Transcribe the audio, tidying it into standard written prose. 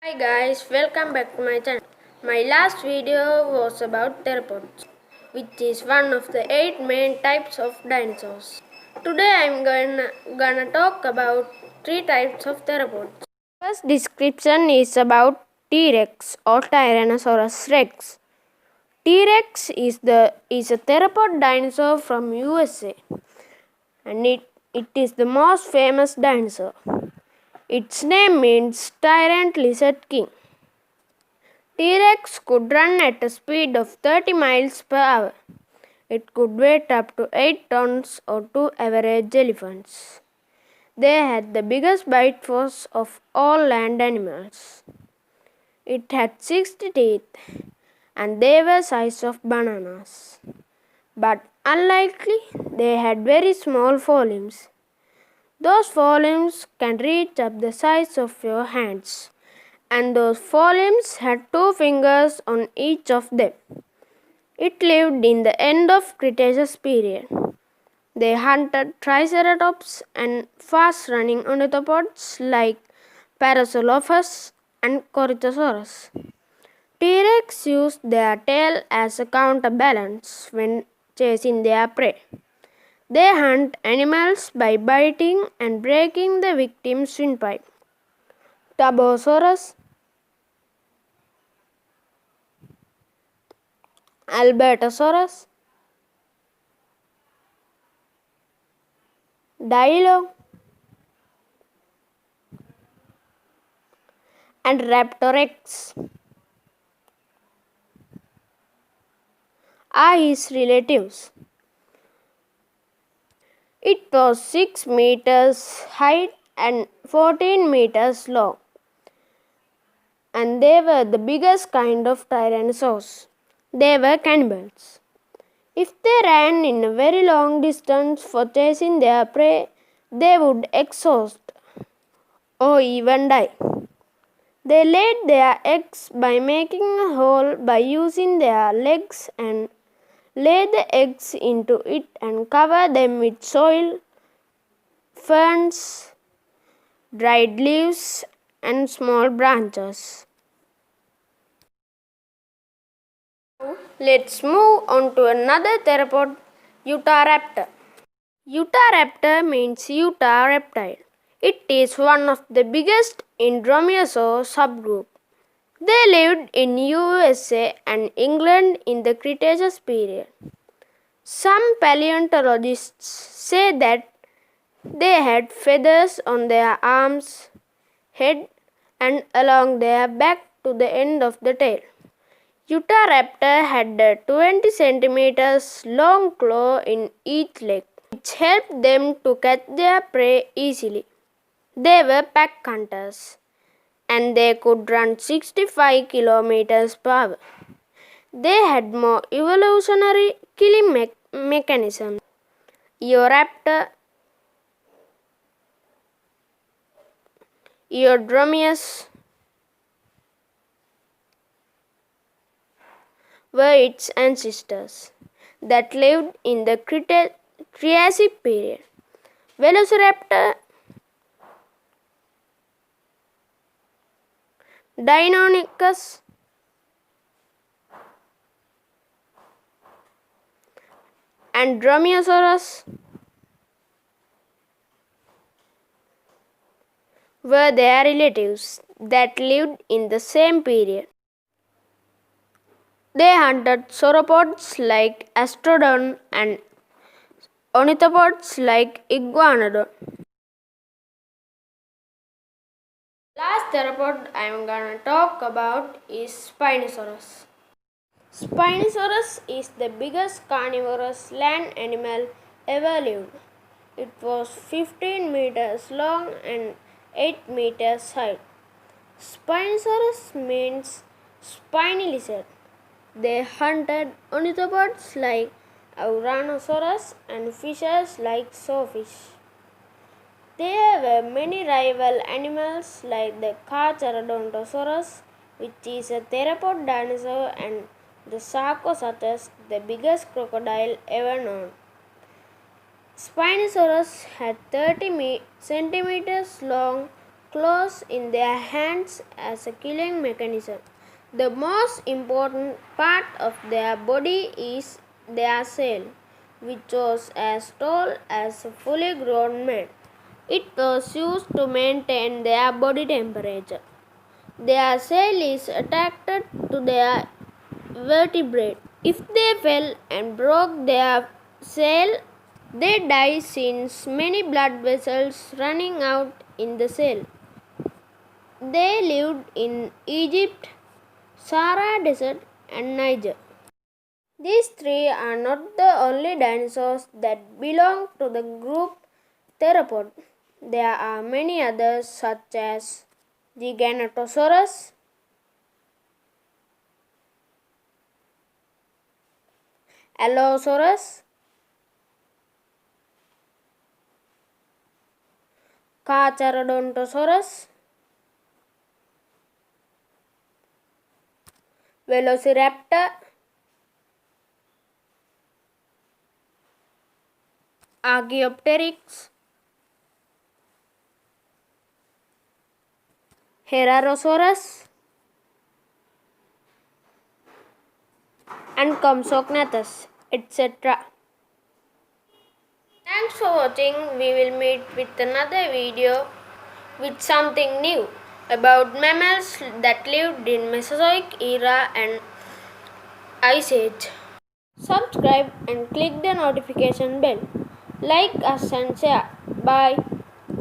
Hi guys, welcome back to my channel. My last video was about theropods, which is one of the 8 main types of dinosaurs. Today I'm gonna talk about 3 types of theropods. First description is about T-Rex or Tyrannosaurus rex. T-Rex is a theropod dinosaur from USA, and it is the most famous dinosaur. Its name means Tyrant Lizard King. T-Rex could run at a speed of 30 miles per hour. It could weigh up to 8 tons or 2 average elephants. They had the biggest bite force of all land animals. It had 60 teeth and they were size of bananas. But unlikely, they had very small forelimbs. Those forelimbs can reach up the size of your hands, and those forelimbs had 2 fingers on each of them. It lived in the end of Cretaceous period. They hunted Triceratops and fast-running ornithopods like Parasaurolophus and Corythosaurus. T-Rex used their tail as a counterbalance when chasing their prey. They hunt animals by biting and breaking the victim's windpipe. Tarbosaurus, Albertosaurus, Dilo, and Raptorex are his relatives. It was 6 meters high and 14 meters long, and they were the biggest kind of tyrannosaurs. They were cannibals. If they ran in a very long distance for chasing their prey, they would exhaust or even die. They laid their eggs by making a hole by using their legs and lay the eggs into it and cover them with soil, ferns, dried leaves, and small branches. Let's move on to another theropod, Utahraptor. Utahraptor means Utah reptile. It is one of the biggest in Dromaeosaur subgroup. They lived in USA and England in the Cretaceous period. Some paleontologists say that they had feathers on their arms, head, and along their back to the end of the tail. Utahraptor had a 20 centimeters long claw in each leg, which helped them to catch their prey easily. They were pack hunters, and they could run 65 kilometers per hour. They had more evolutionary killing mechanisms. Eoraptor, Eodromeus were its ancestors that lived in the Triassic period. Velociraptor, Deinonychus, and Dromaeosaurus were their relatives that lived in the same period. They hunted sauropods like Astrodon and ornithopods like Iguanodon. Last theropod I am gonna talk about is Spinosaurus. Spinosaurus is the biggest carnivorous land animal ever lived. It was 15 meters long and 8 meters high. Spinosaurus means spiny lizard. They hunted ornithopods like Tyrannosaurus and fishes like sawfish. There were many rival animals like the Carcharodontosaurus, which is a theropod dinosaur, and the Sarcosuchus, the biggest crocodile ever known. Spinosaurus had 30 centimeters long claws in their hands as a killing mechanism. The most important part of their body is their sail, which was as tall as a fully grown man. It was used to maintain their body temperature. Their sail is attached to their vertebrae. If they fell and broke their sail, they die since many blood vessels running out in the sail. They lived in Egypt, Sahara Desert, and Niger. These three are not the only dinosaurs that belong to the group Theropod. There are many others such as Giganotosaurus, Allosaurus, Carcharodontosaurus, Velociraptor, Archaeopteryx, Herrerasaurus, and Compsognathus, etc. Thanks for watching. We will meet with another video with something new about mammals that lived in Mesozoic era and Ice Age. Subscribe and click the notification bell. Like us and share. Bye.